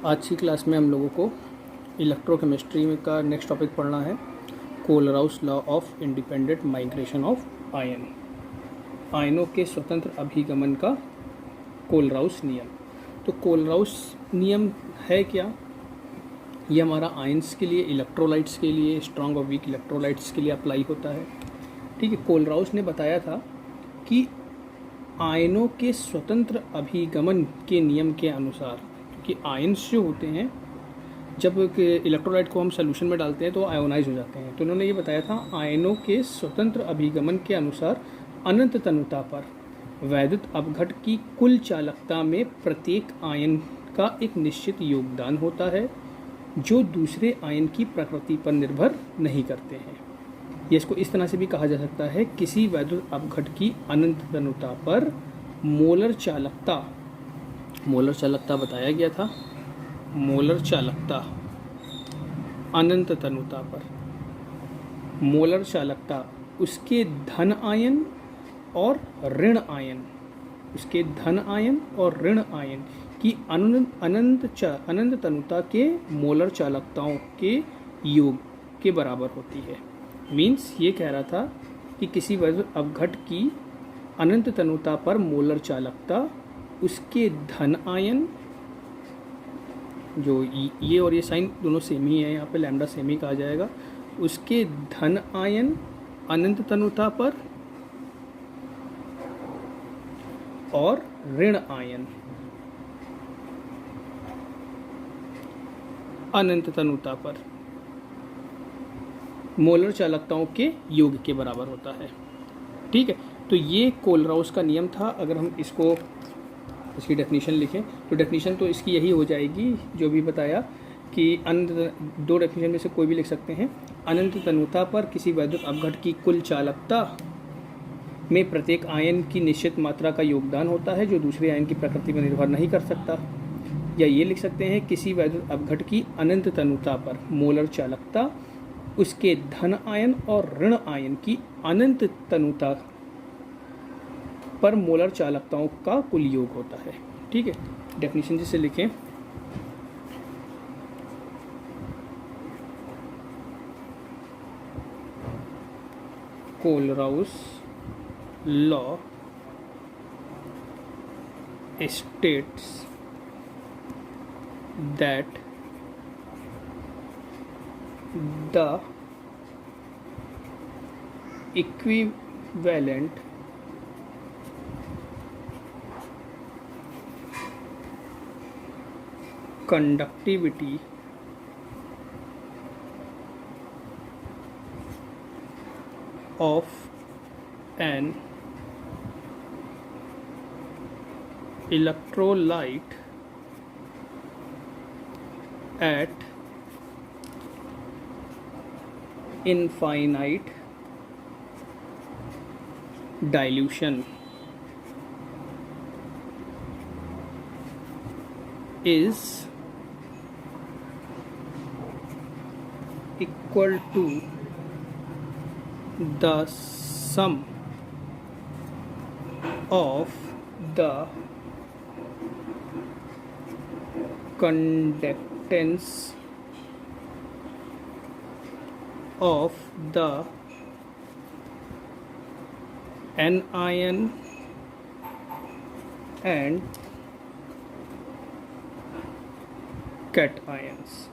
आज की क्लास में हम लोगों को इलेक्ट्रोकेमिस्ट्री में का नेक्स्ट टॉपिक पढ़ना है, Kohlrausch law of independent migration of ion. आयनों के स्वतंत्र अभिगमन का कोलराउस नियम। तो कोलराउस नियम है क्या? ये हमारा आयंस के लिए, इलेक्ट्रोलाइट्स के लिए, स्ट्रॉन्ग और वीक इलेक्ट्रोलाइट्स के लिए अप्लाई होता है। ठीक है, कोलराउस ने बताया था कि आयनों के स्वतंत्र अभिगमन के नियम के अनुसार, कि आयन्स जो होते हैं जब इलेक्ट्रोलाइट को हम सोल्यूशन में डालते हैं तो आयोनाइज हो जाते हैं। तो उन्होंने ये बताया था आयनों के स्वतंत्र अभिगमन के अनुसार अनंत तनुता पर वैद्युत अपघट की कुल चालकता में प्रत्येक आयन का एक निश्चित योगदान होता है जो दूसरे आयन की प्रकृति पर निर्भर नहीं करते हैं। ये इसको इस तरह से भी कहा जा सकता है, किसी वैद्युत अपघट की अनंत तनुता पर मोलर चालकता बताया गया था। मोलर चालकता अनंत तनुता पर मोलर चालकता उसके धन आयन और ऋण आयन, उसके धन आयन और ऋण आयन की अनंत तनुता के मोलर चालकताओं के योग के बराबर होती है। मीन्स ये कह रहा था कि किसी वैद्युत अपघट की अनंत तनुता पर मोलर चालकता उसके धन आयन, जो ये और ये साइन दोनों सेम ही है, यहाँ पे लैम्डा सेम ही कहा जाएगा, उसके धन आयन अनंत तनुता पर और ऋण आयन अनंत तनुता पर मोलर चालकताओं के योग के बराबर होता है। ठीक है, तो ये कोलराउस का नियम था। अगर हम इसकी डेफिनेशन लिखें तो डेफिनेशन तो इसकी यही हो जाएगी जो भी बताया कि दो डेफिनेशन में से कोई भी लिख सकते हैं। अनंत तनुता पर किसी वैद्युत अपघट की कुल चालकता में प्रत्येक आयन की निश्चित मात्रा का योगदान होता है जो दूसरे आयन की प्रकृति पर निर्भर नहीं कर सकता। या ये लिख सकते हैं, किसी वैद्युत अपघट की अनंत तनुता पर मोलर चालकता उसके धन आयन और ऋण आयन की अनंत तनुता पर मोलर चालकताओं का कुल योग होता है। ठीक है, डेफिनेशन जिसे लिखें, Kohlrausch law states that the equivalent conductivity of an electrolyte at infinite dilution is equal to the sum of the conductance of the anion and cations.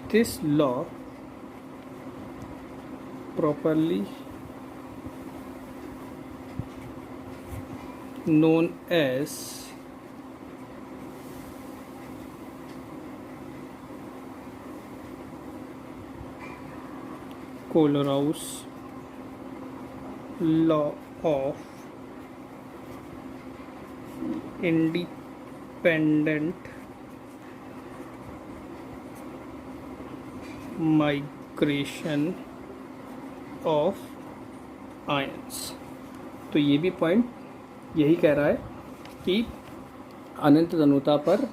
This law properly known as Kohlrausch law of independent migration of ions. तो ये भी point यही कह रहा है कि अनंत तनुता पर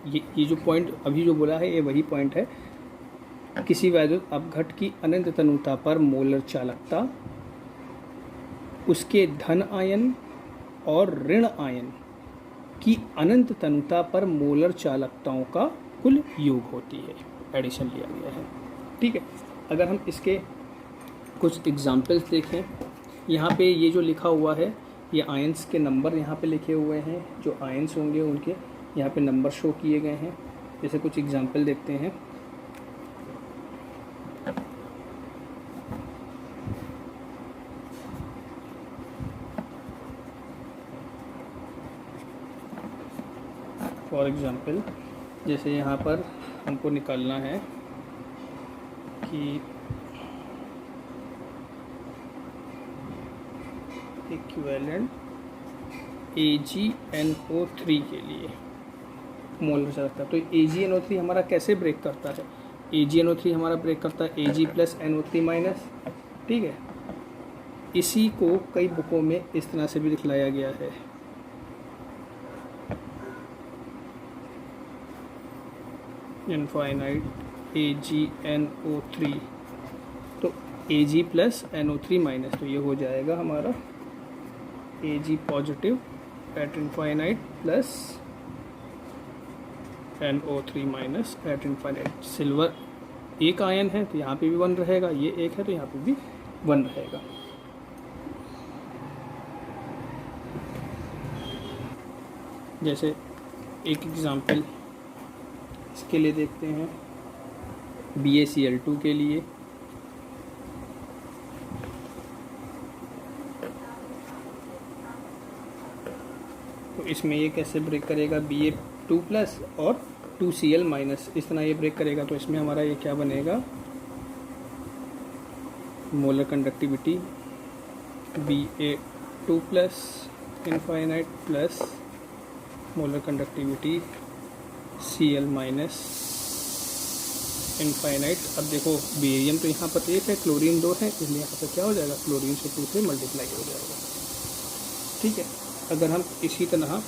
ये जो पॉइंट अभी जो बोला है ये वही पॉइंट है। किसी वैद्युत अपघट की अनंत तनुता पर मोलर चालकता उसके धन आयन और ऋण आयन की अनंत तनुता पर मोलर चालकताओं का कुल योग होती है। एडिशन लिया गया है। ठीक है, अगर हम इसके कुछ एग्जाम्पल्स देखें, यहाँ पे ये जो लिखा हुआ है ये आयंस के नंबर यहाँ पे लिखे हुए हैं, जो आयंस होंगे उनके यहाँ पे नंबर शो किए गए हैं। जैसे कुछ एग्जाम्पल देखते हैं। फॉर एग्ज़ाम्पल जैसे यहाँ पर हमको निकालना है कि इक्विवेलेंट AgNO3 के लिए मोलर चालकता, तो AgNO3 हमारा कैसे ब्रेक करता है? AgNO3 हमारा ब्रेक करता है Ag प्लस NO3 माइनस। ठीक है, इसी को कई बुकों में इस तरह से भी दिखलाया गया है। इनफाइनाइट AgNO3, तो Ag प्लस NO3 माइनस, तो ये हो जाएगा हमारा Ag positive eight infinite plus NO3 minus eight infinite. Silver एक आयन है तो यहाँ पे भी 1 रहेगा, ये एक है तो यहाँ पे भी 1 रहेगा। जैसे एक एग्जांपल इसके लिए देखते हैं, BaCl2 के लिए। तो इसमें ये कैसे ब्रेक करेगा? Ba2 प्लस और 2Cl माइनस, इस तरह ये ब्रेक करेगा। तो इसमें हमारा ये क्या बनेगा? Molar conductivity Ba2 plus infinite plus molar conductivity Cl minus infinite. अब देखो बेरियम तो यहाँ पर 1 है, क्लोरीन 2 है, इसलिए यहाँ पर क्या हो जाएगा? क्लोरीन से 2 से मल्टीप्लाई हो जाएगा। ठीक है, अगर हम इसी तरह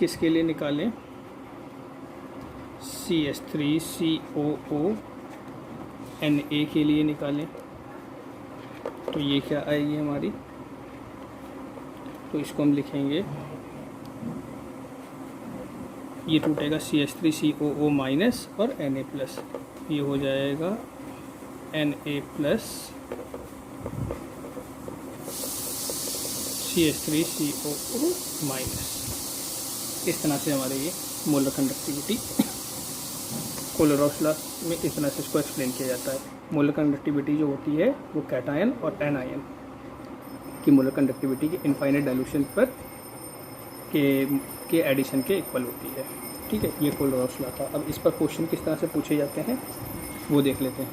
किसके लिए निकालें? CH3COO Na के लिए निकालें, तो ये क्या आएगी हमारी? तो इसको हम लिखेंगे, ये टूटेगा CH3COO माइनस और Na प्लस, ये हो जाएगा Na प्लस CH3COO माइनस। इस तरह से हमारे ये मोलर कंडक्टिविटी कोलोरॉस लॉ में इस तरह से इसको एक्सप्लेन किया जाता है। मोलर कंडक्टिविटी जो होती है वो कैटायन और एनायन की मोलर कंडक्टिविटी के इनफाइनाइट डाइल्यूशन पर के एडिशन के इक्वल होती है। ठीक है, ये कोलोरॉस लॉ था। अब इस पर क्वेश्चन किस तरह से पूछे जाते हैं वो देख लेते हैं।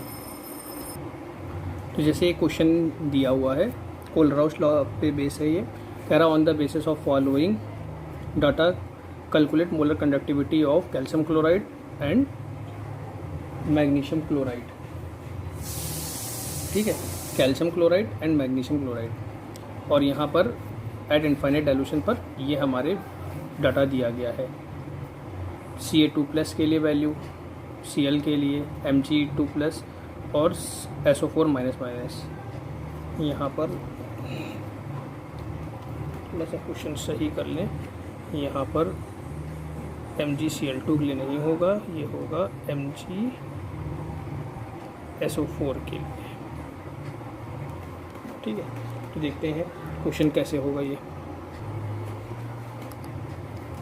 तो जैसे एक क्वेश्चन दिया हुआ है, कोलोरॉस लॉ पे बेस है ये, कह रहा on the basis of following data calculate molar conductivity of calcium chloride and magnesium chloride. ठीक है, calcium chloride and magnesium chloride, और यहाँ पर एट इनफाइनाइट डाइल्यूशन पर ये हमारे डाटा दिया गया है। Ca2 प्लस के लिए वैल्यू, Cl के लिए Mg2 प्लस और SO4 माइनस माइनस। यहाँ पर थोड़ा सा क्वेश्चन सही कर लें, यहाँ पर MgCl2 के लिए नहीं होगा, ये होगा MgSO4 के लिए। ठीक है, तो देखते हैं क्वेश्चन कैसे होगा ये।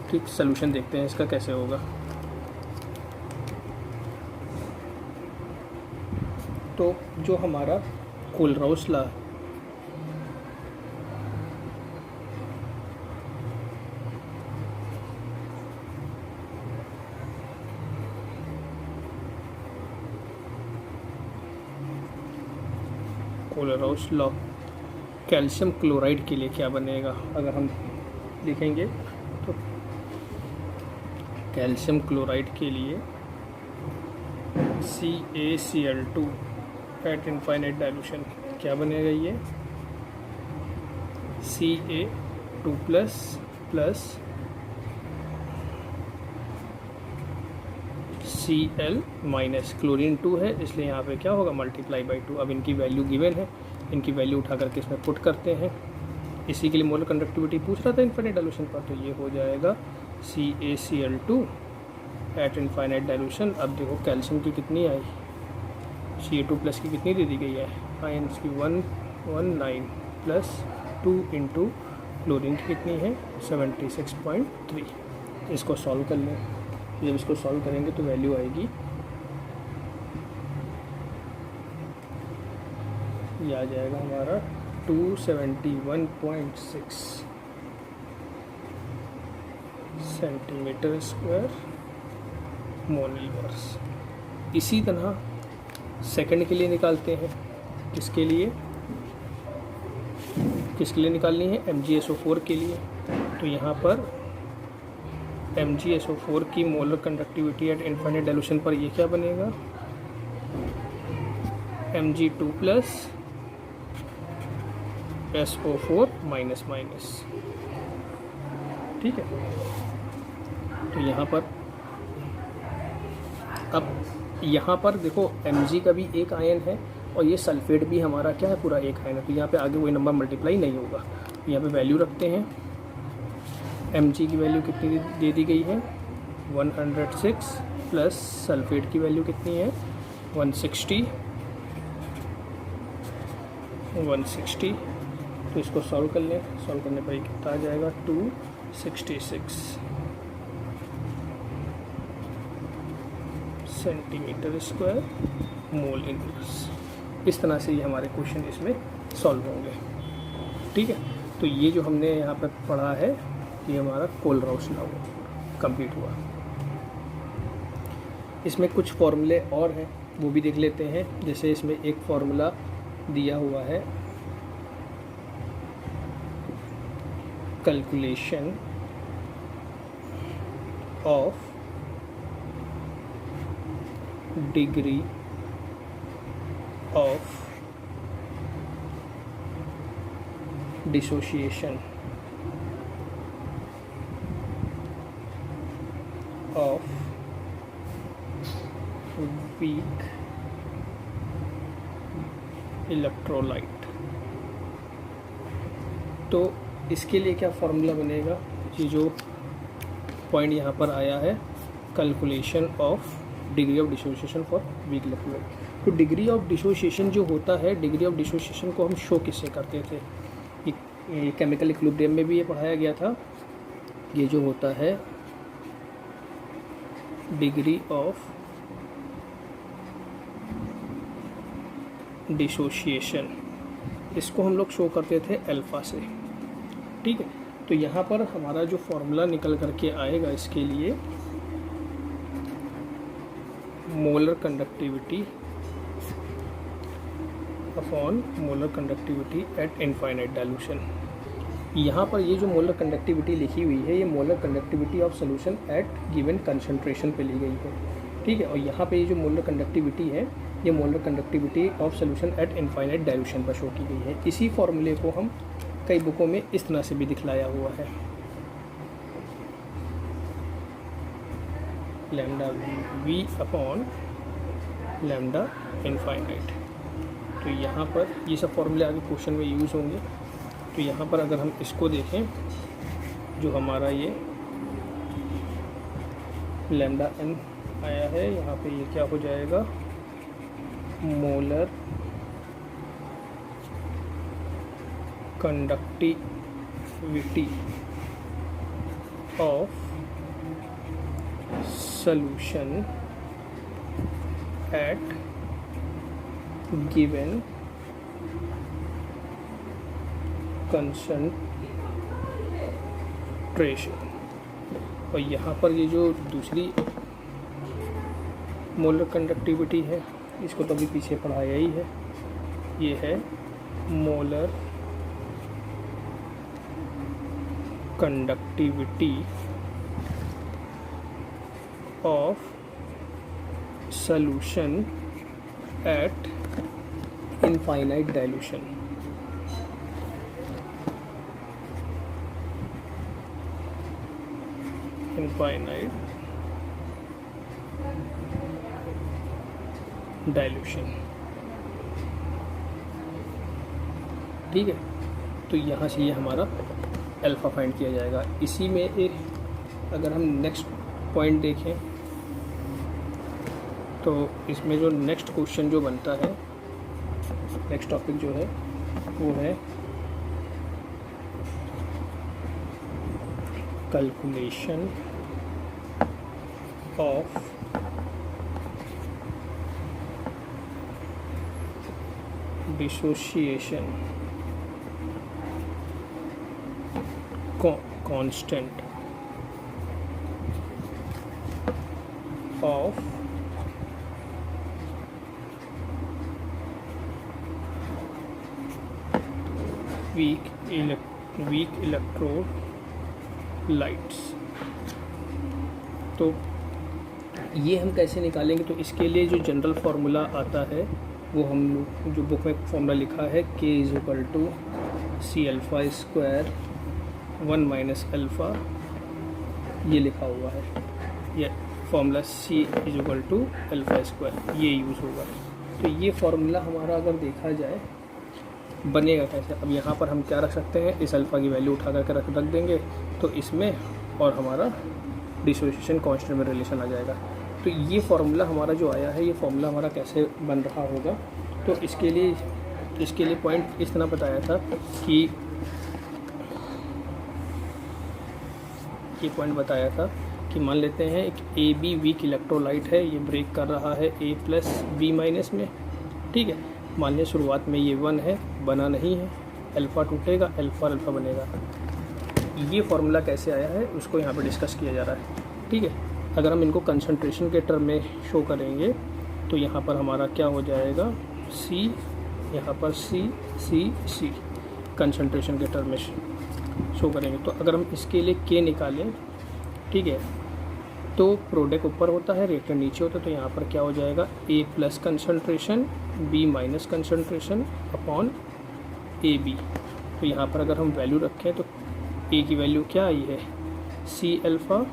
ठीक, सॉल्यूशन देखते हैं इसका कैसे होगा। तो जो हमारा कोलोरॉस लॉ कोलोरॉस लॉ कैल्शियम क्लोराइड के लिए क्या बनेगा? अगर हम लिखेंगे तो कैल्शियम क्लोराइड के लिए CaCl2 एट इनफाइनाइट डाइल्यूशन क्या बनेगा? ये Ca2 plus plus Cl minus, chlorine 2 है इसलिए यहाँ पे क्या होगा? Multiply by 2। अब इनकी वैल्यू गिवन है, इनकी वैल्यू उठा करके इसमें पुट करते हैं। इसी के लिए मोलर कंडक्टिविटी पूछ रहा था इनफाइनाइट डाइल्यूशन पर, तो ये हो जाएगा CaCl2 एट इनफाइनाइट डाइल्यूशन। अब देखो कैल्शियम की कितनी आई, Ca2+ की कितनी दे दी गई है, आयन्स की 119 प्लस 2 इंटू क्लोरीन की कितनी है 76.3। इसको सॉल्व कर लें, जब इसको सॉल्व करेंगे तो वैल्यू आएगी, ये आ जाएगा हमारा 271.6 सेंटीमीटर स्क्वायर मोल इनवर्स। इसी तरह सेकंड के लिए निकालते हैं, किसके लिए निकालनी है, MgSO4 के लिए। तो यहाँ पर MgSO4 की molar conductivity eight infinite dilution पर ये क्या बनेगा, Mg2 + SO4 माइनस। ठीक है, तो यहाँ पर अब यहाँ पर देखो Mg का भी एक आयन है और ये सल्फेट भी हमारा क्या है, पूरा एक आयन है, तो यहाँ पे आगे वही नंबर मल्टीप्लाई नहीं होगा। यहाँ पे वैल्यू रखते हैं, Mg की वैल्यू कितनी दे दी गई है 106 प्लस सल्फेट की वैल्यू कितनी है 160। तो इसको सॉल्व कर लें, सॉल्व करने पर कितना आ जाएगा 266 सेंटीमीटर स्क्वायर मोल इनवर्स। इस तरह से ये हमारे क्वेश्चन इसमें सॉल्व होंगे। ठीक है, तो ये जो हमने यहाँ पर पढ़ा है ये हमारा कोलराउस लॉ कंप्लीट हुआ। इसमें कुछ फॉर्मूले और हैं वो भी देख लेते हैं। जैसे इसमें एक फॉर्मूला दिया हुआ है, calculation of degree of dissociation of weak electrolyte. तो इसके लिए क्या फॉर्मूला बनेगा, ये जो पॉइंट यहाँ पर आया है calculation of degree of dissociation for weak electrolyte. तो डिग्री ऑफ डिसोसिएशन जो होता है, डिग्री ऑफ डिसोसिएशन को हम शो किससे करते थे, ये केमिकल इक्विलिब्रियम में भी ये पढ़ाया गया था। ये जो होता है डिग्री ऑफ डिसोसिएशन, इसको हम लोग शो करते थे अल्फा से। ठीक है, तो यहाँ पर हमारा जो फॉर्मूला निकल करके आएगा इसके लिए, molar conductivity upon molar conductivity eight infinite dilution. यहाँ पर ये जो मोलर कंडक्टिविटी लिखी हुई है, ये molar conductivity of solution at given concentration पे ली गई है। ठीक है, और यहाँ पे ये जो मोलर कंडक्टिविटी है, ये molar conductivity of solution at infinite dilution पर शो की गई है। इसी फॉर्मूले को हम कई बुकों में इस तरह से भी दिखलाया हुआ है, lambda v upon lambda infinite. तो यहाँ पर ये सब फॉर्मूले आगे क्वेश्चन में यूज़ होंगे। तो यहाँ पर अगर हम इसको देखें, जो हमारा ये लैम्डा एन आया है, यहाँ पे ये क्या हो जाएगा, molar conductivity of solution at given concentration। और यहाँ पर ये जो दूसरी मोलर कंडक्टिविटी है, इसको तो अभी पीछे पढ़ाया ही है, ये है molar conductivity of solution at infinite dilution। infinite dilution। ठीक है, तो यहाँ से ये हमारा अल्फ़ा फाइंड किया जाएगा। इसी में एक अगर हम नेक्स्ट पॉइंट देखें तो इसमें जो नेक्स्ट क्वेश्चन जो बनता है, नेक्स्ट टॉपिक जो है वो है calculation of dissociation constant of weak electrolytes. तो ये हम कैसे निकालेंगे? तो इसके लिए जो जनरल फार्मूला आता है वो हम जो बुक में फार्मूला लिखा है K = C∝² 1 - अल्फ़ा, ये लिखा हुआ है। ये फार्मूला C = α², ये यूज़ होगा। तो ये फार्मूला हमारा अगर देखा जाए बनेगा कैसे? अब यहाँ पर हम क्या रख सकते हैं, इस अल्फ़ा की वैल्यू उठा करके रख देंगे तो इसमें, और हमारा डिसोसिएशन कांस्टेंट में रिलेशन आ जाएगा। तो ये फार्मूला हमारा जो आया है, ये फार्मूला हमारा कैसे बन रहा होगा? तो इसके लिए पॉइंट इस तरह बताया था कि ये पॉइंट बताया था कि मान लेते हैं एक AB वीक इलेक्ट्रोलाइट है, ये ब्रेक कर रहा है A+B- में, ठीक है। मान लिया शुरुआत में ये 1 है, बना नहीं है, अल्फ़ा टूटेगा, अल्फ़ा बनेगा। ये फार्मूला कैसे आया है उसको यहाँ पे डिस्कस किया जा रहा है, ठीक है। अगर हम इनको कंसंट्रेशन के टर्म में शो करेंगे तो यहाँ पर हमारा क्या हो जाएगा, C, यहाँ पर C कंसंट्रेशन के टर्म में शो करेंगे। तो अगर हम इसके लिए K निकालें, ठीक है, तो प्रोडक्ट ऊपर होता है, रिएक्टेंट नीचे होता है। तो यहाँ पर क्या हो जाएगा, A+ concentration B- concentration upon AB। तो यहाँ पर अगर हम वैल्यू रखें तो A की वैल्यू क्या आई है, C∝।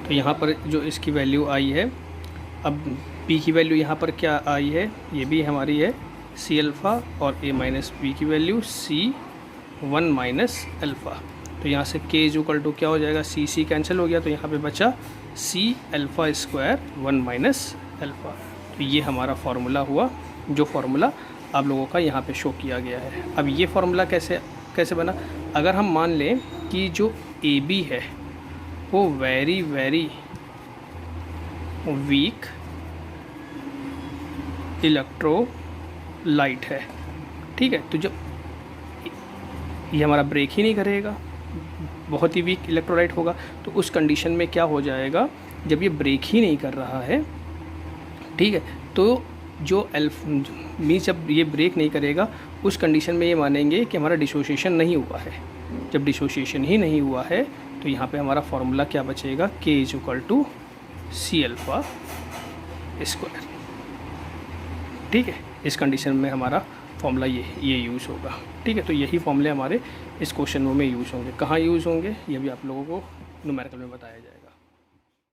तो यहाँ पर जो इसकी वैल्यू आई है, अब B की वैल्यू यहाँ पर क्या आई है, ये भी हमारी है C∝, और A- B की वैल्यू C1 - अल्फ़ा। तो यहाँ से K = क्या हो जाएगा, C कैंसिल हो गया, तो यहाँ पे बचा C∝² 1 - अल्फ़ा। तो ये हमारा फार्मूला हुआ, जो फार्मूला आप लोगों का यहाँ पे शो किया गया है। अब ये फार्मूला कैसे बना? अगर हम मान लें कि जो AB है वो वेरी वीक इलेक्ट्रोलाइट है, ठीक है। तो जब ये हमारा ब्रेक ही नहीं करेगा, बहुत ही वीक इलेक्ट्रोलाइट होगा, तो उस कंडीशन में क्या हो जाएगा, जब ये ब्रेक ही नहीं कर रहा है, ठीक है, तो जो जब ये ब्रेक नहीं करेगा उस कंडीशन में ये मानेंगे कि हमारा डिसोसिएशन नहीं हुआ है। जब डिसोसिएशन ही नहीं हुआ है तो यहाँ पे हमारा फार्मूला क्या बचेगा, K = C∝², ठीक है। इस कंडीशन में हमारा फार्मूला ये यूज़ होगा, ठीक है। तो यही फार्मूले हमारे इस क्वेश्चन में यूज़ होंगे। कहाँ यूज़ होंगे ये भी आप लोगों को न्यूमेरिकल में बताया जाएगा।